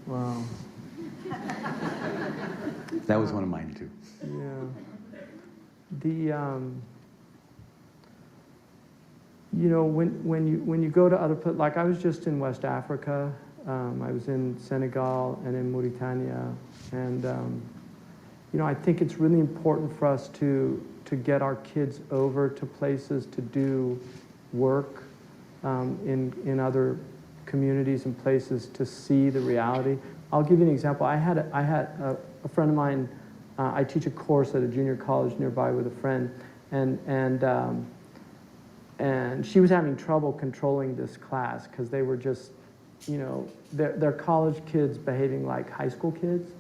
Wow. That was one of mine too. Yeah. You know, when you go to other places, like I was just in West Africa, I was in Senegal and in Mauritania, and you know, I think it's really important for us to get our kids over to places to do work in other communities and places to see the reality. I'll give you an example. I had a friend of mine. I teach a course at a junior college nearby with a friend, and she was having trouble controlling this class because they were just, you know, they're college kids behaving like high school kids.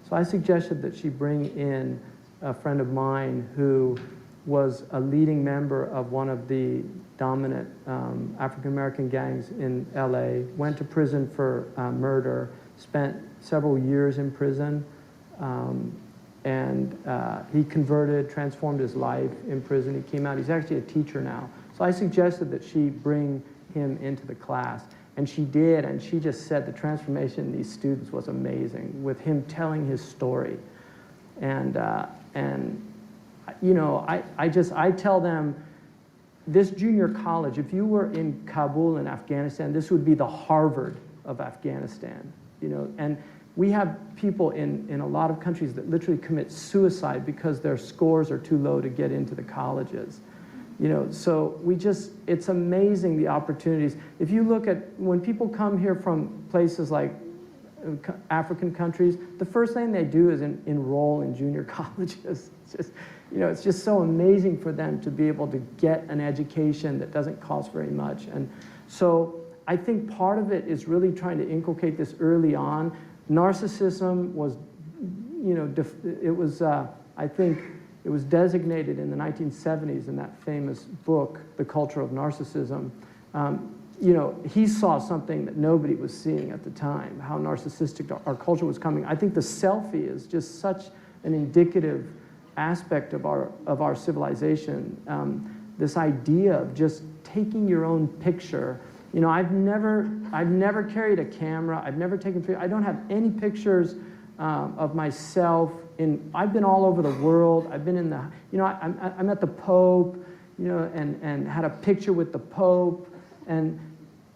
So I suggested that she bring in a friend of mine who was a leading member of one of the dominant African-American gangs in LA, went to prison for murder, spent several years in prison, and he converted, transformed his life in prison. He came out, he's actually a teacher now. So I suggested that she bring him into the class. And she did, and she just said the transformation in these students was amazing, with him telling his story. And you know, I tell them, this junior college, if you were in Kabul in Afghanistan, this would be the Harvard of Afghanistan, you know. And we have people in a lot of countries that literally commit suicide because their scores are too low to get into the colleges. You know, so it's amazing the opportunities. If you look at, when people come here from places like African countries, the first thing they do is enroll in junior colleges. It's just, you know, it's just so amazing for them to be able to get an education that doesn't cost very much. And so I think part of it is really trying to inculcate this early on. Narcissism was, you know, it was, I think, it was designated in the 1970s in that famous book, The Culture of Narcissism. You know, he saw something that nobody was seeing at the time, how narcissistic our culture was coming. I think the selfie is just such an indicative aspect of our civilization. This idea of just taking your own picture. You know, I've never carried a camera. I've never taken pictures. I don't have any pictures of myself. I've been all over the world. I've been in the, you know, I met the Pope, you know, and had a picture with the Pope. And,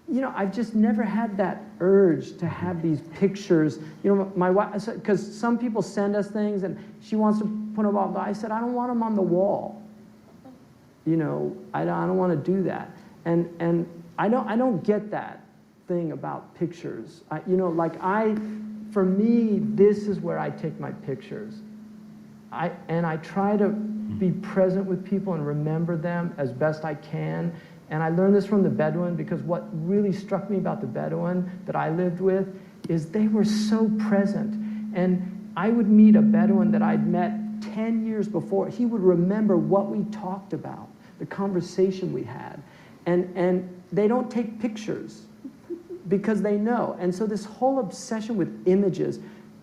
you know, I've just never had that urge to have these pictures. You know, my wife, because some people send us things and she wants to put them up. I said, I don't want them on the wall. You know, I don't want to do that. And I don't get that thing about pictures. You know, like for me, this is where I take my pictures. And I try to be present with people and remember them as best I can. And I learned this from the Bedouin, because what really struck me about the Bedouin that I lived with is they were so present. And I would meet a Bedouin that I'd met 10 years before. He would remember what we talked about, the conversation we had. And they don't take pictures because they know. And so this whole obsession with images,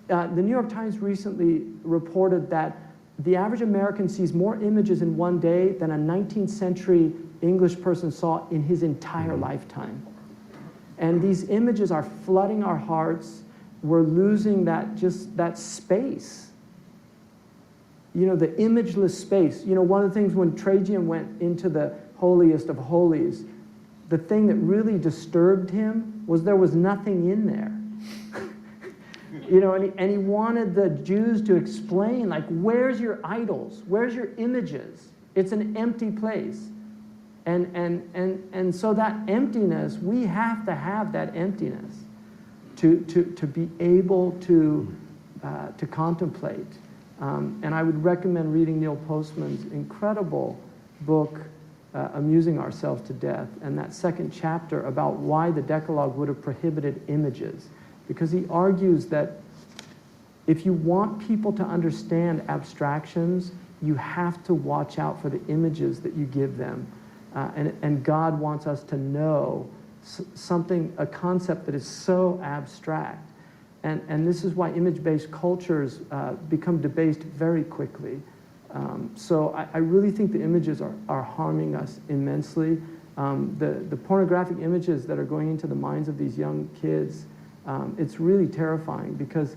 the New York Times recently reported that the average American sees more images in one day than a 19th century English person saw in his entire lifetime. And these images are flooding our hearts. We're losing that space. You know, the imageless space. You know, one of the things when Trajan went into the holiest of holies, the thing that really disturbed him was there was nothing in there. You know, and he wanted the Jews to explain, like, where's your idols? Where's your images? It's an empty place. And so that emptiness, we have to have that emptiness to be able to contemplate. And I would recommend reading Neil Postman's incredible book, Amusing Ourselves to Death, and that second chapter about why the Decalogue would have prohibited images. Because he argues that if you want people to understand abstractions, you have to watch out for the images that you give them. And God wants us to know something, a concept that is so abstract. And this is why image-based cultures become debased very quickly. So I really think the images are harming us immensely. The pornographic images that are going into the minds of these young kids, it's really terrifying because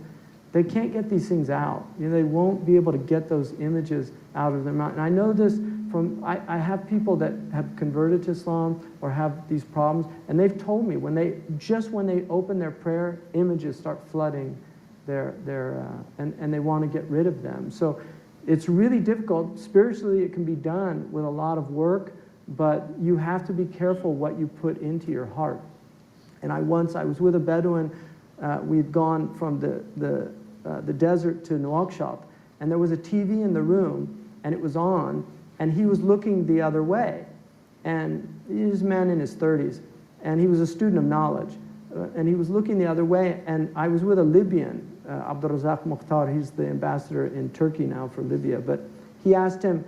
they can't get these things out. You know, they won't be able to get those images out of their mind. And I know this from, I have people that have converted to Islam or have these problems, and they've told me when they open their prayer, images start flooding and they want to get rid of them. So it's really difficult. Spiritually, it can be done with a lot of work, but you have to be careful what you put into your heart. And I was with a Bedouin. We'd gone from the desert to Nouakchott, and there was a TV in the room, and it was on, and he was looking the other way. And he was a man in his 30s, and he was a student of knowledge. And he was looking the other way, and I was with a Libyan, Abdurrazak Mukhtar. He's the ambassador in Turkey now for Libya. But he asked him,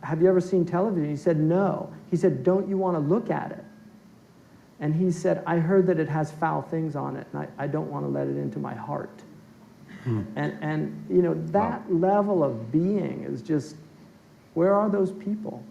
have you ever seen television? He said, no. He said, don't you want to look at it? And he said, I heard that it has foul things on it, and I don't want to let it into my heart. And you know, that level of being is just, where are those people?